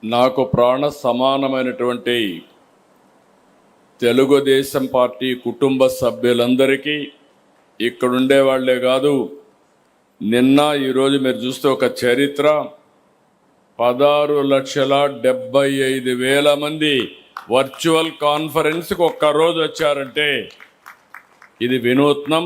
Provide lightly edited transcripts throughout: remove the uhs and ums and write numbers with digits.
నాకు ప్రాణ సమానమైనటువంటి తెలుగుదేశం పార్టీ కుటుంబ సభ్యులందరికీ ఇక్కడుండే వాళ్ళే కాదు, నిన్న ఈరోజు మీరు చూస్తే ఒక చరిత్ర 16,75,000 మంది వర్చువల్ కాన్ఫరెన్స్కి ఒక్కరోజు వచ్చారంటే ఇది వినూత్నం,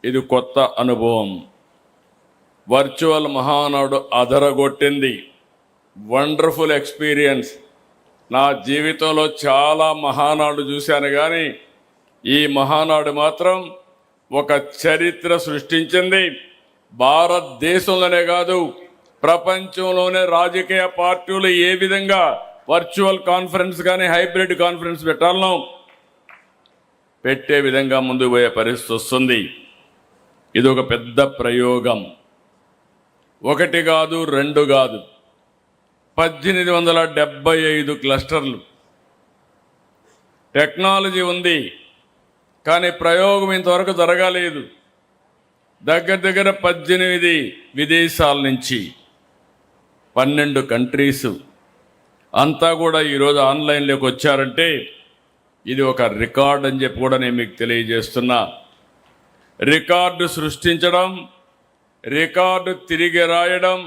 ఇది కొత్త అనుభవం. వర్చువల్ మహానాడు అదరగొట్టింది. Wonderful experience. నా జీవితంలో చాలా మహానాడు చూశాను, కానీ ఈ మహానాడు మాత్రం ఒక చరిత్ర సృష్టించింది. భారతదేశంలోనే కాదు, ప్రపంచంలోనే రాజకీయ పార్టీలు ఏ విధంగా వర్చువల్ కాన్ఫరెన్స్ కానీ హైబ్రిడ్ కాన్ఫరెన్స్ పెట్టాలనో పెట్టే విధంగా ముందుకు పోయే పరిస్థితి వస్తుంది. ఇది ఒక పెద్ద ప్రయోగం. ఒకటి కాదు, రెండు కాదు, 1875 క్లస్టర్లు. టెక్నాలజీ ఉంది, కానీ ప్రయోగం ఇంతవరకు జరగలేదు. దగ్గర 18 విదేశాల నుంచి 12 కంట్రీస్ అంతా కూడా ఈరోజు ఆన్లైన్లోకి వచ్చారంటే ఇది ఒక రికార్డ్ అని చెప్పి కూడా నేను మీకు తెలియజేస్తున్నా. రికార్డు సృష్టించడం, రికార్డు తిరిగి రాయడం,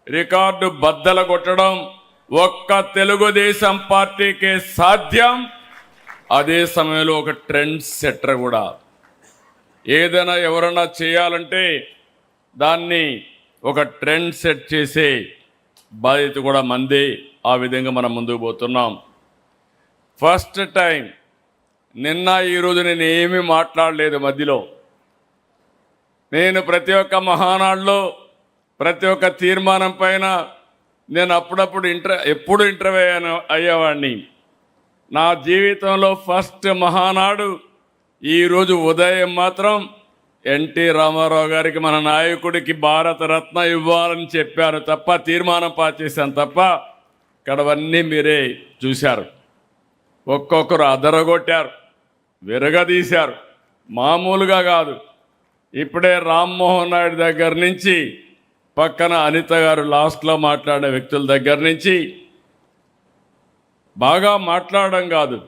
రికార్డు బద్దల కొట్టడం ఒక్క తెలుగుదేశం పార్టీకే సాధ్యం. అదే సమయంలో ఒక ట్రెండ్ సెట్టర్ కూడా. ఏదైనా ఎవరైనా చేయాలంటే దాన్ని ఒక ట్రెండ్ సెట్ చేసే బాధ్యత కూడా మందే. ఆ విధంగా మనం ముందుకు పోతున్నాం. ఫస్ట్ టైం నిన్న ఈరోజు నేను ఏమీ మాట్లాడలేదు మధ్యలో. నేను ప్రతి ఒక్క మహానాడులో ప్రతి ఒక్క తీర్మానం పైన నేను అప్పుడప్పుడు ఎప్పుడు ఇంటర్వ్యూ అయ్యేవాడిని. నా జీవితంలో ఫస్ట్ మహానాడు ఈరోజు ఉదయం మాత్రం ఎన్టీ రామారావు గారికి, మన నాయకుడికి భారతరత్న ఇవ్వాలని చెప్పాను తప్ప, తీర్మానం పాస్ చేశాను తప్ప, ఇక్కడవన్నీ మీరే చూశారు. ఒక్కొక్కరు అదరగొట్టారు, విరగదీశారు. మామూలుగా కాదు. ఇప్పుడే రామ్మోహన్ నాయుడు దగ్గర నుంచి పక్కన అనిత గారు లాస్ట్లో మాట్లాడే వ్యక్తుల దగ్గర నుంచి బాగా మాట్లాడడం కాదు,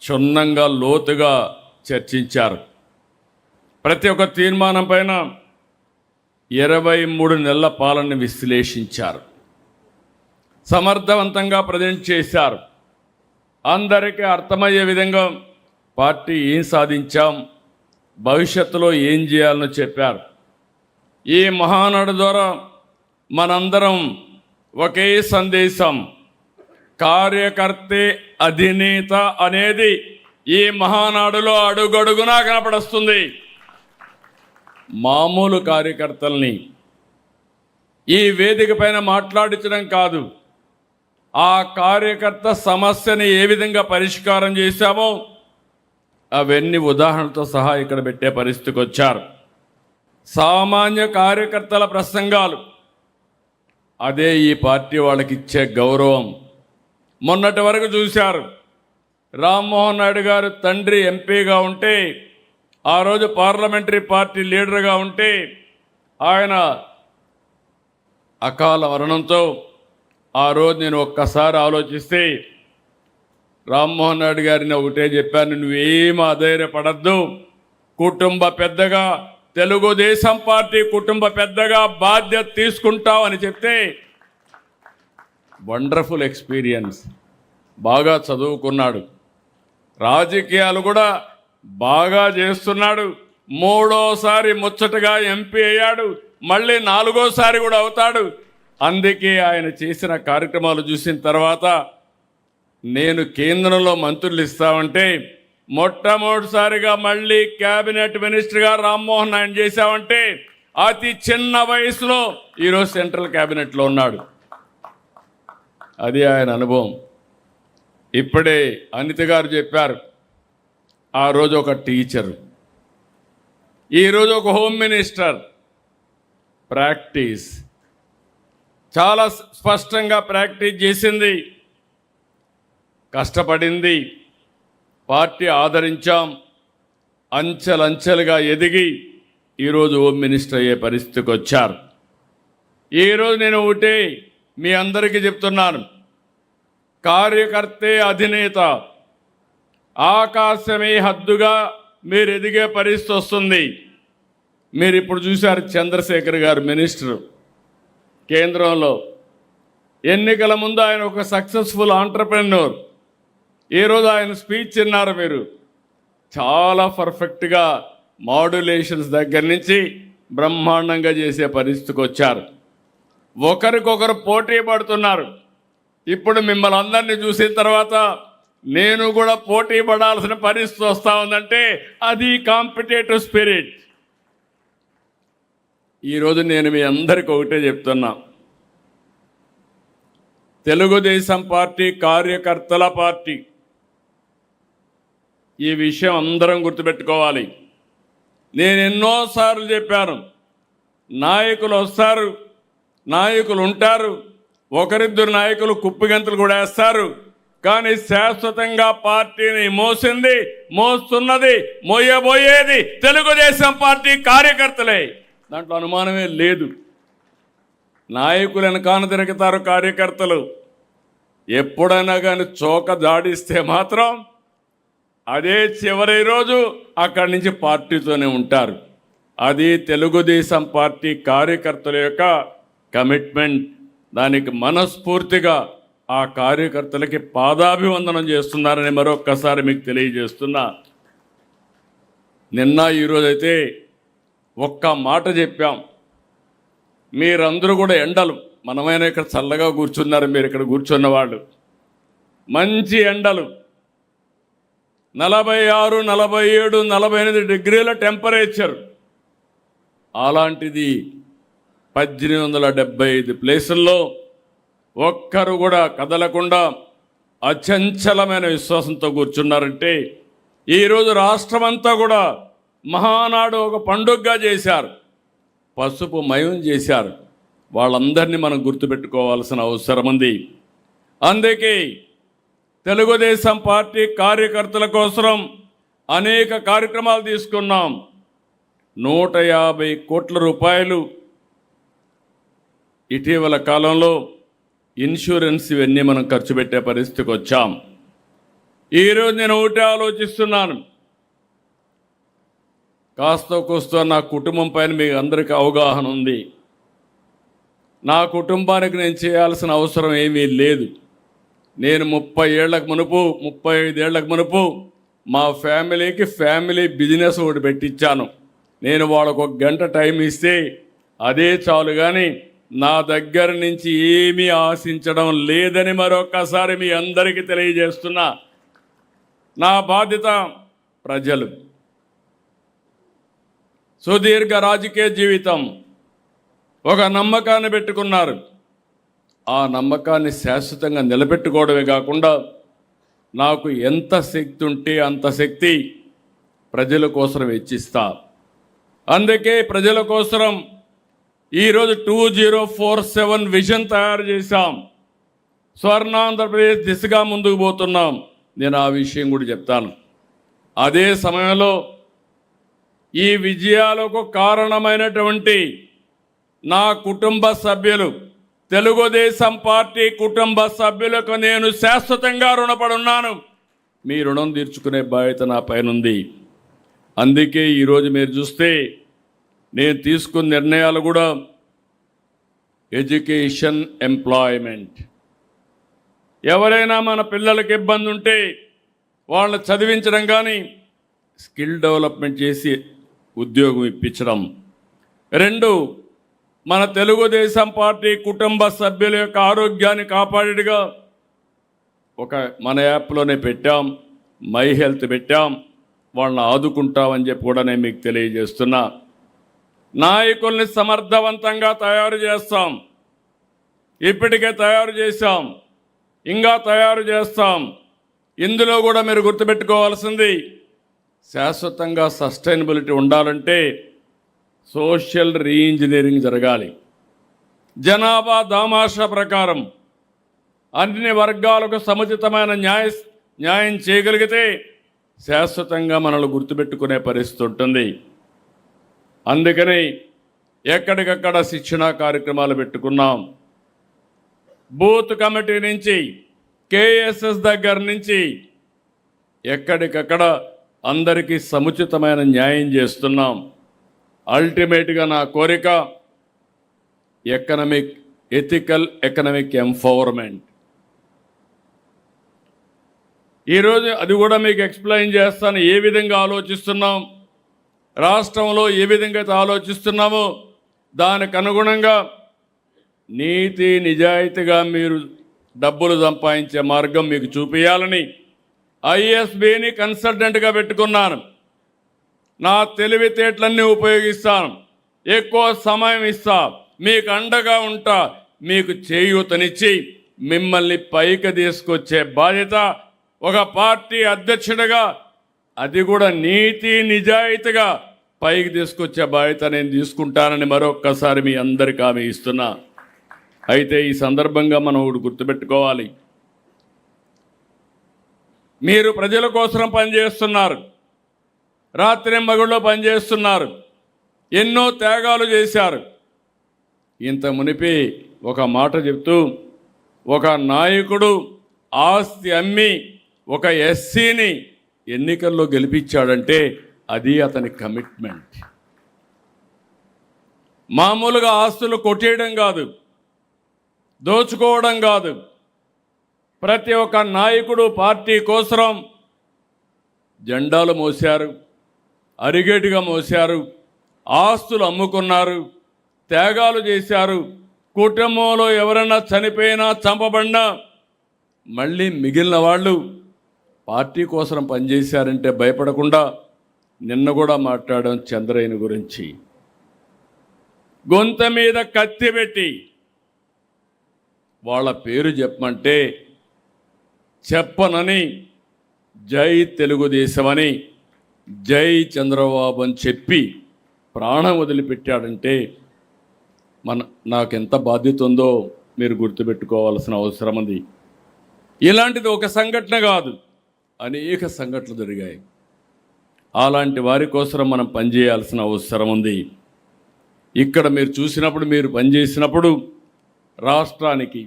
క్షుణ్ణంగా లోతుగా చర్చించారు. ప్రతి ఒక్క తీర్మానం పైన 23 నెలల పాలన విశ్లేషించారు. సమర్థవంతంగా ప్రజెంట్ చేశారు. అందరికీ అర్థమయ్యే విధంగా పార్టీ ఏం సాధించాం, భవిష్యత్తులో ఏం చేయాలని చెప్పారు. ఈ మహానాడు ద్వారా మనందరం ఒకే సందేశం, కార్యకర్తే అధినేత అనేది ఈ మహానాడులో అడుగడుగునా కనపడుస్తుంది. మామూలు కార్యకర్తల్ని ఈ వేదిక పైన మాట్లాడించడం కాదు, ఆ కార్యకర్త సమస్యని ఏ విధంగా పరిష్కారం చేశామో అవన్నీ ఉదాహరణతో సహా ఇక్కడ పెట్టే పరిస్థితికి వచ్చారు. సామాన్య కార్యకర్తల ప్రసంగాలు, అదే ఈ పార్టీ వాళ్ళకి ఇచ్చే గౌరవం. మొన్నటి వరకు చూశారు, రామ్మోహన్ నాయుడు గారు తండ్రి ఎంపీగా ఉంటే, ఆ రోజు పార్లమెంటరీ పార్టీ లీడర్గా ఉంటే, ఆయన అకాల మరణంతో ఆ రోజు నేను ఒక్కసారి ఆలోచిస్తే రామ్మోహన్ నాయుడు గారిని ఒకటే చెప్పాను, నువ్వేం అధైర్యపడద్దు, కుటుంబ పెద్దగా, తెలుగుదేశం పార్టీ కుటుంబ పెద్దగా బాధ్యత తీసుకుంటావు అని చెప్తే, వండర్ఫుల్ ఎక్స్పీరియన్స్. బాగా చదువుకున్నాడు, రాజకీయాలు కూడా బాగా చేస్తున్నాడు. 3వసారి ముచ్చటగా ఎంపీ అయ్యాడు, మళ్ళీ 4వసారి కూడా అవుతాడు. అందుకే ఆయన చేసిన కార్యక్రమాలు చూసిన తర్వాత నేను కేంద్రంలో మంత్రులు ఇస్తామంటే, మొట్టమొదటిసారిగా మళ్ళీ క్యాబినెట్ మినిస్టర్గా రామ్మోహన్ నాయుడు చేశామంటే, అతి చిన్న వయసులో ఈరోజు సెంట్రల్ క్యాబినెట్లో ఉన్నాడు. అది ఆయన అనుభవం. ఇప్పుడే అనిత గారు చెప్పారు, ఆ రోజు ఒక టీచరు, ఈరోజు ఒక హోమ్ మినిస్టర్. ప్రాక్టీస్ చాలా స్పష్టంగా ప్రాక్టీస్ చేసింది, కష్టపడింది, పార్టీ ఆదరించాం, అంచెలంచెలుగా ఎదిగి ఈరోజు హోమ్ మినిస్టర్ అయ్యే పరిస్థితికి వచ్చారు. ఈరోజు నేను ఒకటే మీ అందరికీ చెప్తున్నాను, కార్యకర్తే అధినేత. ఆకాశమే హద్దుగా మీరు ఎదిగే పరిస్థితి వస్తుంది. మీరు ఇప్పుడు చూశారు చంద్రశేఖర్ గారు మినిస్టర్ కేంద్రంలో. ఎన్నికల ముందు ఆయన ఒక సక్సెస్ఫుల్ ఆంటర్ప్రెన్యూర్. ఈరోజు ఆయన స్పీచ్ విన్నారు మీరు. చాలా పర్ఫెక్ట్గా మాడ్యులేషన్స్ దగ్గర నుంచి బ్రహ్మాండంగా చేసే పరిస్థితికి వచ్చారు. ఒకరికొకరు పోటీ పడుతున్నారు. ఇప్పుడు మిమ్మల్ని అందరినీ చూసిన తర్వాత నేను కూడా పోటీ పడాల్సిన పరిస్థితి వస్తూ ఉందంటే అది కాంపిటేటివ్ స్పిరిట్. ఈరోజు నేను మీ అందరికీ ఒకటే చెప్తున్నా, తెలుగుదేశం పార్టీ కార్యకర్తల పార్టీ. ఈ విషయం అందరం గుర్తుపెట్టుకోవాలి. నేను ఎన్నోసార్లు చెప్పాను, నాయకులు వస్తారు, నాయకులు ఉంటారు, ఒకరిద్దరు నాయకులు కుప్పిగంతులు కూడా వేస్తారు, కానీ శాశ్వతంగా పార్టీని మోస్తున్నది, మోయబోయేది తెలుగుదేశం పార్టీ కార్యకర్తలే. దాంట్లో అనుమానమే లేదు. నాయకులను కాన తిరుగుతారు కార్యకర్తలు. ఎప్పుడైనా కానీ చోక జాడిస్తే మాత్రం అదే చివరి రోజు అక్కడి నుంచి పార్టీతోనే ఉంటారు. అది తెలుగుదేశం పార్టీ కార్యకర్తల యొక్క కమిట్మెంట్. దానికి మనస్ఫూర్తిగా ఆ కార్యకర్తలకి పాదాభివందనం చేస్తున్నారని మరొక్కసారి మీకు తెలియజేస్తున్నా. నిన్న ఈరోజైతే ఒక్క మాట చెప్పాం. మీరందరూ కూడా ఎండలు, మనమైనా ఇక్కడ చల్లగా కూర్చున్నారు, మీరు ఇక్కడ కూర్చున్న వాళ్ళు, మంచి ఎండలు 46, 47, 48 డిగ్రీల టెంపరేచర్. అలాంటిది 1875 ప్లేసుల్లో ఒక్కరు కూడా కదలకుండా అచంచలమైన విశ్వాసంతో కూర్చున్నారంటే ఈరోజు రాష్ట్రమంతా కూడా మహానాడు ఒక పండుగగా చేశారు, పసుపు మయం చేశారు. వాళ్ళందరినీ మనం గుర్తుపెట్టుకోవాల్సిన అవసరం ఉంది. అందుకే తెలుగుదేశం పార్టీ కార్యకర్తల కోసం అనేక కార్యక్రమాలు తీసుకున్నాం. 150 కోట్ల రూపాయలు ఇటీవల కాలంలో ఇన్సూరెన్స్ ఇవన్నీ మనం ఖర్చు పెట్టే పరిస్థితికి వచ్చాం. ఈరోజు నేను ఒకటే ఆలోచిస్తున్నాను, కాస్త కూస్తో నా కుటుంబం పైన మీకు అందరికీ అవగాహన ఉంది. నా కుటుంబానికి నేను చేయాల్సిన అవసరం ఏమీ లేదు. నేను 35 ఏళ్లకు మునుపు మా ఫ్యామిలీ బిజినెస్ ఒకటి పెట్టించాను. నేను వాళ్ళకు 1 గంట టైం ఇస్తే అదే చాలు, కానీ నా దగ్గర నుంచి ఏమీ ఆశించడం లేదని మరొక్కసారి మీ అందరికీ తెలియజేస్తున్నా. నా బాధ్యత ప్రజలు. సుదీర్ఘ రాజకీయ జీవితం, ఒక నమ్మకాన్ని పెట్టుకున్నారు. ఆ నమ్మకాన్ని శాశ్వతంగా నిలబెట్టుకోవడమే కాకుండా నాకు ఎంత శక్తి ఉంటే అంత శక్తి ప్రజల కోసం వెచ్చిస్తా. అందుకే ప్రజల కోసం ఈరోజు 2047 విజన్ తయారు చేశాం. స్వర్ణాంధ్రప్రదేశ్ దిశగా ముందుకు పోతున్నాం. నేను ఆ విషయం కూడా చెప్తాను. అదే సమయంలో ఈ విజయాలకు కారణమైనటువంటి నా కుటుంబ సభ్యులు, తెలుగుదేశం పార్టీ కుటుంబ సభ్యులకు నేను శాశ్వతంగా రుణపడి ఉన్నాను. మీ రుణం తీర్చుకునే బాధ్యత నా పైనుంది. అందుకే ఈరోజు మీరు చూస్తే నేను తీసుకున్న నిర్ణయాలు కూడా ఎడ్యుకేషన్, ఎంప్లాయ్మెంట్. ఎవరైనా మన పిల్లలకి ఇబ్బంది ఉంటే వాళ్ళని చదివించడం, కానీ స్కిల్ డెవలప్మెంట్ చేసి ఉద్యోగం ఇప్పించడం. 2, మన తెలుగుదేశం పార్టీ కుటుంబ సభ్యుల యొక్క ఆరోగ్యాన్ని కాపాడేట్టుగా మన యాప్లోనే పెట్టాం, మై హెల్త్ పెట్టాం. వాళ్ళని ఆదుకుంటామని చెప్పి కూడా నేను మీకు తెలియజేస్తున్నా. నాయకుల్ని సమర్థవంతంగా తయారు చేస్తాం. ఇప్పటికే తయారు చేశాం, ఇంకా తయారు చేస్తాం. ఇందులో కూడా మీరు గుర్తుపెట్టుకోవాల్సింది, శాశ్వతంగా సస్టైనబిలిటీ ఉండాలంటే సోషల్ రీఇంజనీరింగ్ జరగాలి. జనాభా దామాషా ప్రకారం అన్ని వర్గాలకు సముచితమైన న్యాయం చేయగలిగితే శాశ్వతంగా మనల్ని గుర్తుపెట్టుకునే పరిస్థితి ఉంటుంది. అందుకని ఎక్కడికక్కడ శిక్షణా కార్యక్రమాలు పెట్టుకున్నాం. బూత్ కమిటీ నుంచి కేఎస్ఎస్ దగ్గర నుంచి ఎక్కడికక్కడ అందరికీ సముచితమైన న్యాయం చేస్తున్నాం. అల్టిమేట్గా నా కోరిక ఎకనామిక్ ఎంపవర్మెంట్. ఈరోజు అది కూడా మీకు ఎక్స్ప్లెయిన్ చేస్తాను. ఏ విధంగా ఆలోచిస్తున్నాం, రాష్ట్రంలో ఏ విధంగా అయితే ఆలోచిస్తున్నామో దానికి అనుగుణంగా నీతి నిజాయితీగా మీరు డబ్బులు సంపాదించే మార్గం మీకు చూపించాలని ఐఎస్బిని కన్సల్టెంట్గా పెట్టుకున్నాను. నా తెలివితేటలన్నీ ఉపయోగిస్తాను, ఎక్కువ సమయం ఇస్తా, మీకు అండగా ఉంటా, మీకు చేయూతనిచ్చి మిమ్మల్ని పైకి తీసుకొచ్చే బాధ్యత ఒక పార్టీ అధ్యక్షుడిగా, అది కూడా నీతి నిజాయితీగా పైకి తీసుకొచ్చే బాధ్యత నేను తీసుకుంటానని మరొక్కసారి మీ అందరికీ హామీ ఇస్తున్నా. అయితే ఈ సందర్భంగా మనం ఒకటి గుర్తుపెట్టుకోవాలి. మీరు ప్రజల కోసం పనిచేస్తున్నారు, రాత్రింబగళ్ళో పనిచేస్తున్నారు, ఎన్నో త్యాగాలు చేశారు. ఇంత మునిపి ఒక మాట చెప్తూ, ఒక నాయకుడు ఆస్తి అమ్మి ఒక ఎస్సీని ఎన్నికల్లో గెలిపించాడంటే అది అతని కమిట్మెంట్. మామూలుగా ఆస్తులు కొట్టేయడం కాదు, దోచుకోవడం కాదు. ప్రతి ఒక్క నాయకుడు పార్టీ కోసం జెండాలు మోశారు, అరిగేటుగా మోశారు, ఆస్తులు అమ్ముకున్నారు, త్యాగాలు చేశారు. కుటుంబంలో ఎవరైనా చనిపోయినా చంపబడినా మళ్ళీ మిగిలిన వాళ్ళు పార్టీ కోసం పనిచేశారంటే భయపడకుండా నిన్న కూడా మాట్లాడాం చంద్రయ్యని గురించి. గొంత మీద కత్తి పెట్టి వాళ్ళ పేరు చెప్పమంటే చెప్పనని జై తెలుగుదేశమని, జై చంద్రబాబు అని చెప్పి ప్రాణం వదిలిపెట్టాడంటే నాకెంత బాధ్యత ఉందో మీరు గుర్తుపెట్టుకోవాల్సిన అవసరం ఉంది. ఇలాంటిది ఒక సంఘటన కాదు, అనేక సంఘటనలు జరిగాయి. అలాంటి వారి కోసం మనం పనిచేయాల్సిన అవసరం ఉంది. ఇక్కడ మీరు చూసినప్పుడు, మీరు పనిచేసినప్పుడు రాష్ట్రానికి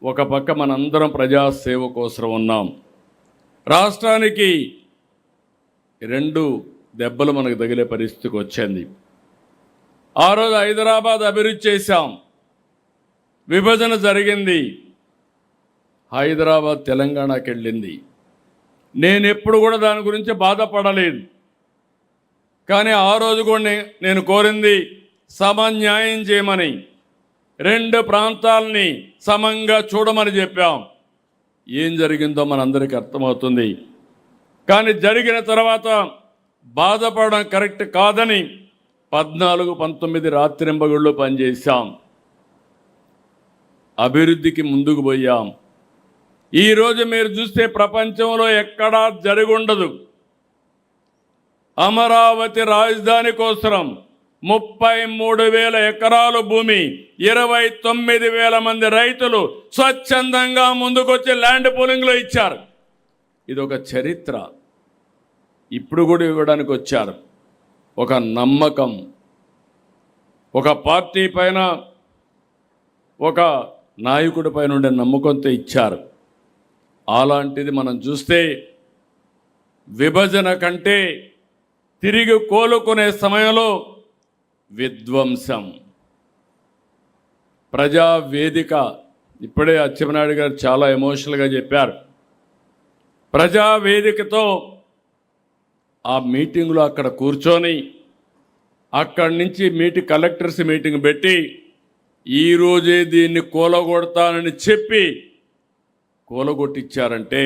ఒక పక్క మనందరం ప్రజాసేవ కోసం ఉన్నాం. రాష్ట్రానికి 2 దెబ్బలు మనకు తగిలే పరిస్థితికి వచ్చింది. ఆ రోజు హైదరాబాద్ అభివృద్ధి చేశాం, విభజన జరిగింది, హైదరాబాద్ తెలంగాణకి వెళ్ళింది. నేను ఎప్పుడు కూడా దాని గురించి బాధపడలేదు. కానీ ఆ రోజు కూడా నేను కోరింది సమన్యాయం చేయమని, 2 ప్రాంతాలని సమంగా చూడమని చెప్పాం. ఏం జరిగిందో మనందరికీ అర్థమవుతుంది. కానీ జరిగిన తర్వాత బాధపడడం కరెక్ట్ కాదని 14-19 రాత్రింబగళ్ళు పనిచేశాం, అభివృద్ధికి ముందుకు పోయాం. ఈరోజు మీరు చూస్తే ప్రపంచంలో ఎక్కడా జరుగుండదు. అమరావతి రాజధాని కోసం 33,000 ఎకరాలు భూమి, 29,000 మంది రైతులు స్వచ్ఛందంగా ముందుకొచ్చి ల్యాండ్ పూలింగ్లో ఇచ్చారు. ఇది ఒక చరిత్ర. ఇప్పుడు కూడా ఇవ్వడానికి వచ్చారు. ఒక నమ్మకం, ఒక పార్టీ పైన, ఒక నాయకుడి పైన ఉండే నమ్మకంతో ఇచ్చారు. అలాంటిది మనం చూస్తే విభజన కంటే తిరిగి కోలుకునే సమయంలో విధ్వంసం. ప్రజావేదిక, ఇప్పుడే అచ్చెన్నాయుడు గారు చాలా ఎమోషనల్గా చెప్పారు. ప్రజావేదికతో ఆ మీటింగ్లో అక్కడ కూర్చొని అక్కడి నుంచి కలెక్టర్స్ మీటింగ్ పెట్టి ఈరోజే దీన్ని కూలగొడతానని చెప్పి కూలగొట్టించారంటే